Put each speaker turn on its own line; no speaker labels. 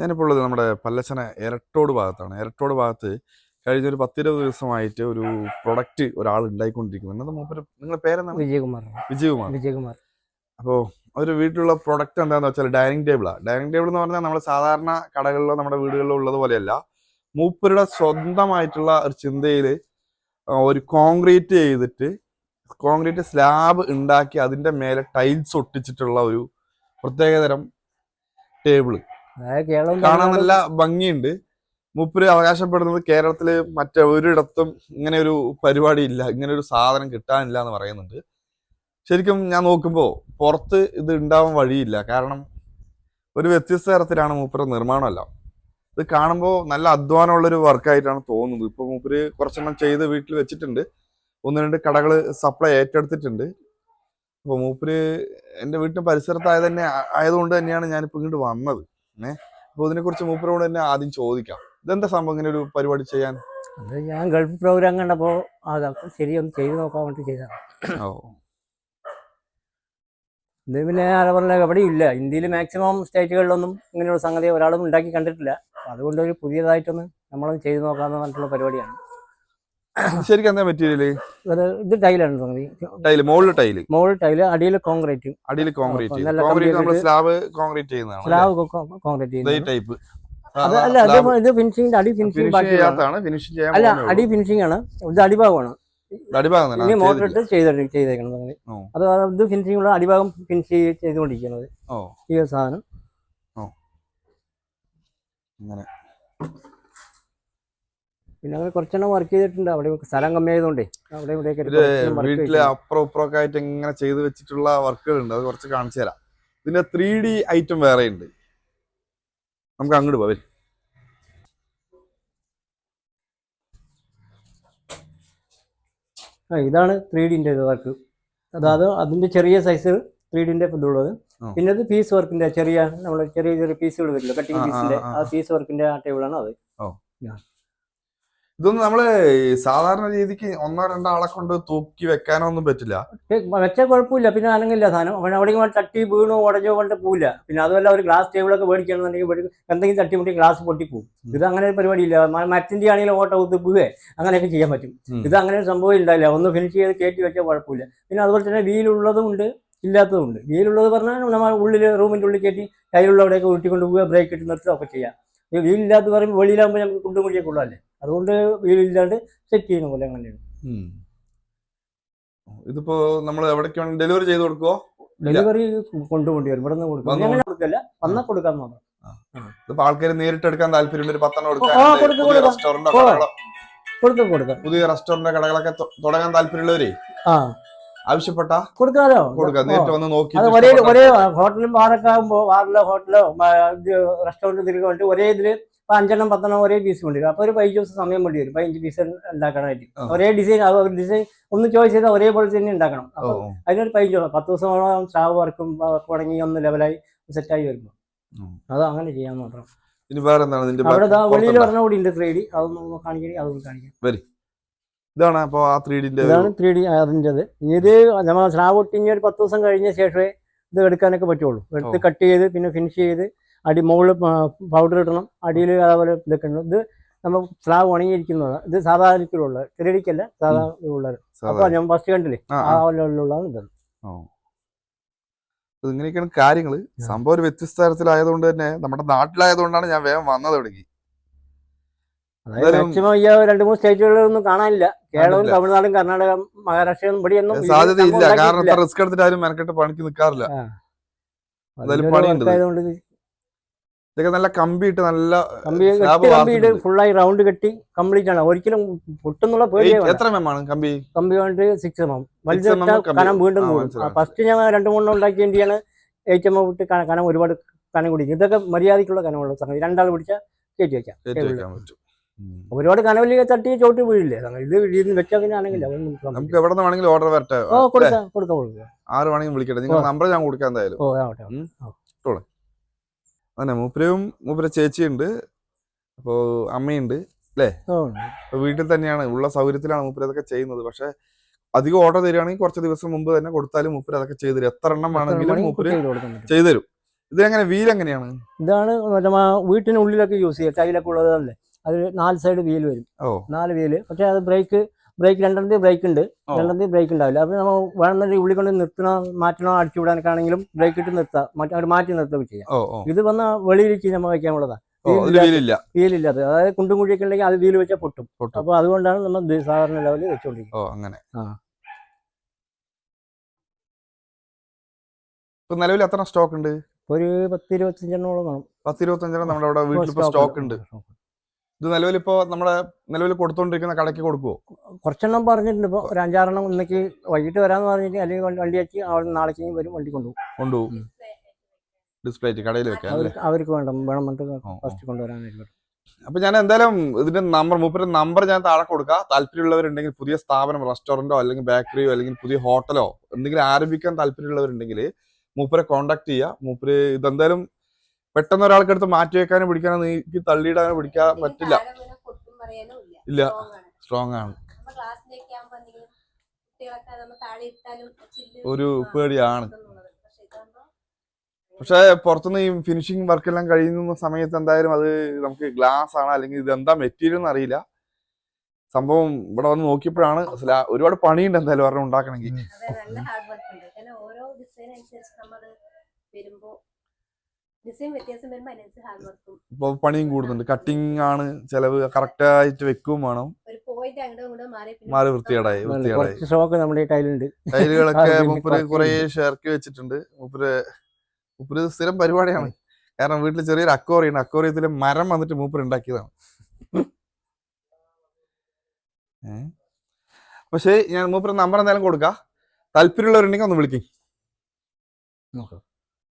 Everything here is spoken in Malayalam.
ഞാനിപ്പോൾ ഉള്ളത് നമ്മുടെ പല്ലച്ചന എരട്ടോട് ഭാഗത്താണ്. എരട്ടോട് ഭാഗത്ത് കഴിഞ്ഞൊരു 10-20 ദിവസമായിട്ട് ഒരു പ്രൊഡക്റ്റ് ഒരാൾ ഉണ്ടായിക്കൊണ്ടിരിക്കുന്നുണ്ട്. അത് മൂപ്പര് നിങ്ങളുടെ പേരെന്താണ്?
വിജയകുമാർ.
വിജയകുമാർ.
വിജയകുമാർ.
അപ്പോൾ ഒരു വീട്ടിലുള്ള പ്രൊഡക്റ്റ് എന്താണെന്ന് വെച്ചാൽ ഡൈനിങ് ടേബിളാണ്. ഡൈനിങ് ടേബിൾ എന്ന് പറഞ്ഞാൽ നമ്മൾ സാധാരണ കടകളിലോ നമ്മുടെ വീടുകളിലോ ഉള്ളത് പോലെയല്ല. മൂപ്പരുടെ സ്വന്തമായിട്ടുള്ള ഒരു ചിന്തയിൽ ഒരു കോൺക്രീറ്റ് ചെയ്തിട്ട് കോൺക്രീറ്റ് സ്ലാബ് ഉണ്ടാക്കി അതിൻ്റെ മേലെ ടൈൽസ് ഒട്ടിച്ചിട്ടുള്ള ഒരു പ്രത്യേകതരം ടേബിള് കാണാൻ നല്ല ഭംഗിയുണ്ട്. മൂപ്പര് അവകാശപ്പെടുന്നത് കേരളത്തില് മറ്റൊരിടത്തും ഇങ്ങനെ ഒരു പരിപാടി ഇല്ല, ഇങ്ങനെ ഒരു സാധനം കിട്ടാനില്ല എന്ന് പറയുന്നുണ്ട്. ശരിക്കും ഞാൻ നോക്കുമ്പോൾ പുറത്ത് ഇത് ഉണ്ടാവാൻ വഴിയില്ല. കാരണം ഒരു വ്യത്യസ്ത തരത്തിലാണ് മൂപ്പര് നിർമ്മാണമല്ല. ഇത് കാണുമ്പോൾ നല്ല അധ്വാനമുള്ളൊരു വർക്കായിട്ടാണ് തോന്നുന്നത്. ഇപ്പൊ മൂപ്പര് കുറച്ചെണ്ണം ചെയ്ത് വീട്ടിൽ വെച്ചിട്ടുണ്ട്. 1-2 കടകൾ സപ്ലൈ ഏറ്റെടുത്തിട്ടുണ്ട്. അപ്പോൾ മൂപ്പര് എൻ്റെ വീട്ടിന് ആയതുകൊണ്ട് തന്നെയാണ് ഞാനിപ്പോൾ ഇങ്ങോട്ട് വന്നത്. അപ്പോൾ ഇതിനെക്കുറിച്ച് മൂപ്പരോട് തന്നെ ആദ്യം ചോദിക്കാം. ഇതെന്താ സംഭവം ഇങ്ങനെ ഒരു പരിപാടി ചെയ്യാൻ?
അത് ഞാൻ ഗൾഫ് പ്രോഗ്രാം കണ്ടപ്പോൾ ശരി ഒന്ന് ചെയ്ത് നോക്കാൻ വേണ്ടി ചെയ്തതാണ്. ഇത് പിന്നെ പറഞ്ഞ എവിടെയും ഇല്ല. ഇന്ത്യയിൽ മാക്സിമം സ്റ്റേറ്റുകളിലൊന്നും ഇങ്ങനെയുള്ള സംഗതി ഒരാളും ഉണ്ടാക്കി കണ്ടിട്ടില്ല. അതുകൊണ്ട് ഒരു പുതിയതായിട്ടൊന്ന് നമ്മളൊന്ന് ചെയ്ത് നോക്കാമെന്ന് പറഞ്ഞിട്ടുള്ള പരിപാടിയാണ്.
ശരിക്കും എന്താ മെറ്റീരിയൽ?
ഇത് ടൈലാണ് സംഗതി.
ടൈല് മുകളിൽ
ടൈല് അടിയിൽ കോൺക്രീറ്റ്.
സ്ലാബ് കോൺക്രീറ്റ്
അല്ല, ഇത് ഫിനിഷിംഗ് അടി ഫിനിഷിംഗ് അല്ല, അടി ഫിനിഷിംഗ് ആണ്. ഇത് അടിഭാഗമാണ്. ഇനി മോട്ടർ ഇട്ട് ചെയ്തേക്കണം. അത് ഇത് ഫിനിഷിംഗ് ഉള്ള അടിഭാഗം ഫിനിഷ് ചെയ്തുകൊണ്ടിരിക്കുന്നത് ഈ സാധനം. പിന്നെ അങ്ങനെ കുറച്ചെണ്ണം വർക്ക് ചെയ്തിട്ടുണ്ട്. അവിടെ സ്ഥലം കമ്മിയായതുകൊണ്ടേ അവിടെ
വീട്ടില് അപ്പുറം ഇപ്പുറമൊക്കെ ആയിട്ട് ഇങ്ങനെ ചെയ്ത് വെച്ചിട്ടുള്ള വർക്കുകൾ ഉണ്ട്. അത് കുറച്ച് കാണിച്ചു തരാം. ഇതിന്റെ 3D ഐറ്റം വേറെ ഉണ്ട്. നമുക്ക് അങ്ങോട്ട് പോവേ.
ഇതാണ് 3Dന്റെ വർക്ക്. അതായത് അതിന്റെ ചെറിയ സൈസ് 3Dന്റെ ഇതുള്ളത്. പിന്നെ അത് പീസ് വർക്കിന്റെ ചെറിയ ചെറിയ പീസുകൾ വരില്ല, കട്ടിങ് പീസിന്റെ ആ പീസ് വർക്കിന്റെ ആ ടേബിളാണ് അത്.
ഇതൊന്നും നമ്മള് സാധാരണ രീതിക്ക് 1-2 ആളെ കൊണ്ട് തൂക്കി വെക്കാനോ ഒന്നും പറ്റില്ല.
വെച്ചാൽ കുഴപ്പമില്ല. പിന്നെ അനങ്ങില്ല സാധനം. അവിടെ തട്ടി വീണോ ഉടഞ്ഞോ കൊണ്ട് പോവില്ല. പിന്നെ അതുമല്ല ഒരു ഗ്ലാസ് ടേബിളൊക്കെ മേടിക്കണമെന്നുണ്ടെങ്കിൽ എന്തെങ്കിലും തട്ടിമുട്ടി ഗ്ലാസ് പൊട്ടിപ്പോവും. ഇത് അങ്ങനെ ഒരു പരിപാടിയില്ല. മരത്തിന്റെ ആണെങ്കിലും ഓട്ട കുത്തുകയെ അങ്ങനെയൊക്കെ ചെയ്യാൻ പറ്റും. ഇത് അങ്ങനെ ഒരു സംഭവം ഉണ്ടായില്ല. ഒന്ന് ഫിനിഷ് ചെയ്ത് കയറ്റി വെച്ചാൽ കുഴപ്പമില്ല. പിന്നെ അതുപോലെ തന്നെ വീലുള്ളതും ഉണ്ട്, ഇല്ലാത്തതും ഉണ്ട്. വീലുള്ളത് പറഞ്ഞാൽ നമ്മൾ ഉള്ളിൽ റൂമിന്റെ ഉള്ളിൽ കയറ്റി കയ്യിലുള്ളവിടെയൊക്കെ ഉരുട്ടിക്കൊണ്ട് പോവുക, ബ്രേക്ക് ഇട്ട് നിർത്തുക ഒക്കെ ചെയ്യാം. വീലില്ലാത്ത പറയുമ്പോൾ വെളിയിലാകുമ്പോൾ നമുക്ക് കുണ്ടും കുഴിയൊക്കെ ഉള്ളതല്ലേ. അതുകൊണ്ട് വീലില്ലാണ്ട് സെറ്റ് ചെയ്യുന്ന പോലെ അങ്ങനെയാണ്.
ഇതിപ്പോ നമ്മൾ എവിടേക്ക് ഡെലിവറി ചെയ്ത് കൊടുക്കുവോ?
ഡെലിവറി കൊണ്ടുപോയി വരും. ഇവിടെ നിന്ന് കൊടുക്കില്ല, വന്നാൽ കൊടുക്കാൻ മാത്രം.
ആൾക്കാർ നേരിട്ട് എടുക്കാൻ താല്പര്യമുള്ള ഒരു 10
കൊടുക്കാം.
പുതിയ റെസ്റ്റോറന്റ് കടകളൊക്കെ തുടങ്ങാൻ താല്പര്യമുള്ളവരെ ആവശ്യപ്പെട്ട
കൊടുക്കാലോ.
നേരിട്ട് വന്ന് നോക്കി
ഒരേ ഹോട്ടലും ബാറൊക്കെ ആകുമ്പോ ഹോട്ടലോ റെസ്റ്റോറന്റ് തിരികെ വേണ്ടി ഒരേ ഇതില് 5-10 ഒരേ പീസ് വേണ്ടി വരും. അപ്പൊ ഒരു 15 ദിവസം സമയം വേണ്ടി വരും 15 പീസ് ഉണ്ടാക്കാനായിട്ട്. ഒരേ ഡിസൈൻ ഒന്ന് ചോയ്സ് ചെയ്താൽ ഒരേപോലെ തന്നെ ഉണ്ടാക്കണം. അപ്പൊ അതിനൊരു 15 ദിവസം 10 ദിവസമോളം സ്റ്റാവ് വർക്കും തുടങ്ങി ഒന്ന് ലെവലായി സെറ്റായി വരുമ്പോ അത് അങ്ങനെ ചെയ്യാൻ മാത്രം. അവിടെ വെളിയിൽ പറഞ്ഞ കൂടി ഉണ്ട് 3D. അതൊന്നും കാണിക്കണേ, അതൊന്നും കാണിക്കാം.
ഇതാണ് അപ്പൊ ആ
3D അതിൻ്റെത്. ഇത് നമ്മൾ സ്ലാബ് ഒട്ടിഞ്ഞ ഒരു 10 ദിവസം കഴിഞ്ഞ ശേഷമേ ഇത് എടുക്കാനൊക്കെ പറ്റുള്ളൂ. എടുത്ത് കട്ട് ചെയ്ത് പിന്നെ ഫിനിഷ് ചെയ്ത് മുകളിൽ പൗഡർ ഇടണം, അടിയിൽ അതേപോലെ ഇതൊക്കെ ഉണ്ട്. ഇത് നമ്മൾ സ്ലാബ് ഉണങ്ങിയിരിക്കുന്നതാണ്. ഇത് സാധാരണ 3Dക്കല്ല, സാധാ ഉള്ളത്. അപ്പൊ ഞാൻ ഫസ്റ്റ് കണ്ടില്ലേ ആ ഉള്ളതാണ് ഇത്.
ഇങ്ങനെയൊക്കെയാണ് കാര്യങ്ങള്. സംഭവം ഒരു വ്യത്യസ്ത തരത്തിലായതുകൊണ്ട് തന്നെ നമ്മുടെ നാട്ടിലായതുകൊണ്ടാണ് ഞാൻ വേഗം വന്നത് ഇവിടേക്ക്.
മാക്സിമം ഈ 2-3 സ്റ്റേറ്റുകളിലൊന്നും കാണാനില്ല. കേരളവും തമിഴ്നാടും കർണാടക മഹാരാഷ്ട്രയും ഇവിടെയൊന്നും
സാധ്യതയില്ല. കാരണം റിസ്ക് എടുത്തിട്ട് ആരും മെനക്കെട്ട് പണിക്ക് നിൽക്കാറില്ല. ഇതൊക്കെ നല്ല കമ്പിയിട്ട് നല്ല
കമ്പിയിട്ട് ഫുള്ളായി റൗണ്ട് കെട്ടി കംപ്ലീറ്റ് ആണ്. ഒരിക്കലും പൊട്ടുന്നുള്ള പേടിയാണ്.
എത്ര കമ്പി
കൊണ്ട് 6 mm. വലുതാ കനം വീണ്ടും കൂടും. ഫസ്റ്റ് ഞാൻ 2-3 ഉണ്ടാക്കിയാണ് 8 mm വിട്ട് കനം ഒരുപാട് കനം കുടിക്കും. ഇതൊക്കെ മര്യാദക്കുള്ള കനമുള്ള സംഗതി. 2 ആൾ പിടിച്ചാൽ കയറ്റി വെക്കാം. ഒരുപാട് കനവല്ലി തട്ടി ചോട്ടി വീഴില്ലേ. ഇത് വെച്ചാൽ പിന്നെ ആണെങ്കില്ല
നമുക്ക് എവിടെ നിന്ന് വേണമെങ്കിലും ഓർഡർ വരട്ടെ.
കൊടുക്കാം.
ആര് വേണമെങ്കിലും വിളിക്കട്ടെ. നിങ്ങളുടെ നമ്പർ ഞാൻ കൊടുക്കാൻ എന്തായാലും. അതന്നെ മൂപ്പര ചേച്ചിയുണ്ട്, അപ്പോ അമ്മയുണ്ട് അല്ലേ. വീട്ടിൽ തന്നെയാണ്, ഉള്ള സൗകര്യത്തിലാണ് മൂപ്പര് അതൊക്കെ ചെയ്യുന്നത്. പക്ഷെ അധികം ഓർഡർ തരികയാണെങ്കിൽ കുറച്ച് ദിവസം മുമ്പ് തന്നെ കൊടുത്താലും മൂപ്പര് അതൊക്കെ ചെയ്തു തരും. എത്ര എണ്ണം വേണമെങ്കിലും മൂപ്പര് ചെയ്തു തരും. ഇതെങ്ങനെ വീൽ എങ്ങനെയാണ്?
ഇതാണ് മറ്റേ വീട്ടിനുള്ളിലൊക്കെ യൂസ് ചെയ്യുക, ടൈലൊക്കെ ഉള്ളതല്ലേ. അത് 4 സൈഡ് വീൽ വരും, 4 വീല്. പക്ഷേ അത് ബ്രേക്ക് രണ്ടെണ്ണത്തിൽ ബ്രേക്ക് ഉണ്ട്, രണ്ടെണ്ണത്തിൽ ബ്രേക്ക് ഉണ്ടാവില്ല. അപ്പോൾ നമ്മൾ വേണമെന്നുണ്ടെങ്കിൽ ഉള്ളിൽ കൊണ്ട് നിർത്തണോ മാറ്റണോ അടിച്ചു വിടാനൊക്കെയാണെങ്കിലും ബ്രേക്ക് ഇട്ട് നിർത്താം, മാറ്റി നിർത്തുകയൊക്കെ ചെയ്യാം. ഇത് വന്ന വെളിയിലേക്ക് നമ്മൾ വയ്ക്കാനുള്ളതാണ്, വീലില്ലാതെ. അതായത് കുണ്ടും കുഴിയൊക്കെ ഉണ്ടെങ്കിൽ അത് വീല് വെച്ചാൽ പൊട്ടും. അപ്പോൾ അതുകൊണ്ടാണ് നമ്മൾ സാധാരണ ലെവലിൽ വെച്ചുകൊണ്ടിരിക്കുന്നത്.
നിലവിൽ എത്ര സ്റ്റോക്ക് ഉണ്ട്?
ഒരു 10-25 കാണും.
10-25 നമ്മുടെ അവിടെ വീട്ടിൽ സ്റ്റോക്ക് ഉണ്ട്. ഇത് നിലവിലിപ്പോ നിലവിൽ കൊടുത്തോണ്ടിരിക്കുന്ന കടയ്ക്ക് കൊടുക്കുവോ?
കുറച്ചെണ്ണം പറഞ്ഞിട്ടുണ്ട്. ഇപ്പോൾ ഒരു 5-6 ഇന്നേക്ക് വൈകിട്ട് വരാന്ന് പറഞ്ഞിട്ട്, അല്ലെങ്കിൽ വണ്ടി വെച്ച് അവിടെ നാളേക്ക് വരും, വണ്ടി കൊണ്ടുപോകും.
ഡിസ്പ്ലേ കടയിൽ വെക്കാം,
അവർക്ക് വേണം ഫസ്റ്റ് കൊണ്ടുവരാനായിട്ട്.
അപ്പൊ ഞാൻ എന്തായാലും ഇതിന്റെ മൂപ്പരുടെ നമ്പർ ഞാൻ താഴെ കൊടുക്കാം. താല്പര്യമുള്ളവരുണ്ടെങ്കിൽ, പുതിയ സ്ഥാപനം, റെസ്റ്റോറന്റോ അല്ലെങ്കിൽ ബേക്കറിയോ അല്ലെങ്കിൽ പുതിയ ഹോട്ടലോ എന്തെങ്കിലും ആരംഭിക്കാൻ താല്പര്യമുള്ളവരുണ്ടെങ്കിൽ മൂപ്പരെ കോണ്ടാക്ട് ചെയ്യുക. മൂപ്പര് ഇതെന്തായാലും പെട്ടെന്ന് ഒരാൾക്ക് എടുത്ത് മാറ്റി വെക്കാനോ പിടിക്കാനോ നീക്കി തള്ളിയിടാനോ പിടിക്കാൻ പറ്റില്ല. ഇല്ല, സ്ട്രോങ് ആണ്. ഒരു പേടിയാണ്. പക്ഷെ പുറത്തുനിന്ന് ഈ ഫിനിഷിംഗ് വർക്കെല്ലാം കഴിയുന്ന സമയത്ത് എന്തായാലും അത് നമുക്ക് ഗ്ലാസ് ആണ് അല്ലെങ്കിൽ ഇത് എന്താ മെറ്റീരിയൽ എന്ന് അറിയില്ല. സംഭവം ഇവിടെ വന്ന് നോക്കിയപ്പോഴാണ് ഒരുപാട് പണിയുണ്ട് എന്തായാലും പറഞ്ഞ ഉണ്ടാക്കണമെങ്കിൽ. ഇപ്പൊ പണിയും കൂടുന്നുണ്ട്. കട്ടിങ് ആണ് ചെലവ്, കറക്റ്റ് ആയിട്ട് വെക്കും വേണം. മാറി വൃത്തികേടായി ടൈലുകളൊക്കെ മൂപ്പര് കുറെ ഷെയർക്കി വെച്ചിട്ടുണ്ട്. മൂപ്പര് സ്ഥിരം പരിപാടിയാണ്. കാരണം വീട്ടിൽ ചെറിയൊരു അക്വേറിയം ഉണ്ട്, അക്വേറിയത്തില് മരം വന്നിട്ട് മൂപ്പര് ഉണ്ടാക്കിയതാണ്. പക്ഷേ ഞാൻ മൂപ്പര് നമ്പർ എന്തായാലും കൊടുക്കാം. താല്പര്യമുള്ളവരുണ്ടെങ്കിൽ ഒന്ന് വിളിക്കും.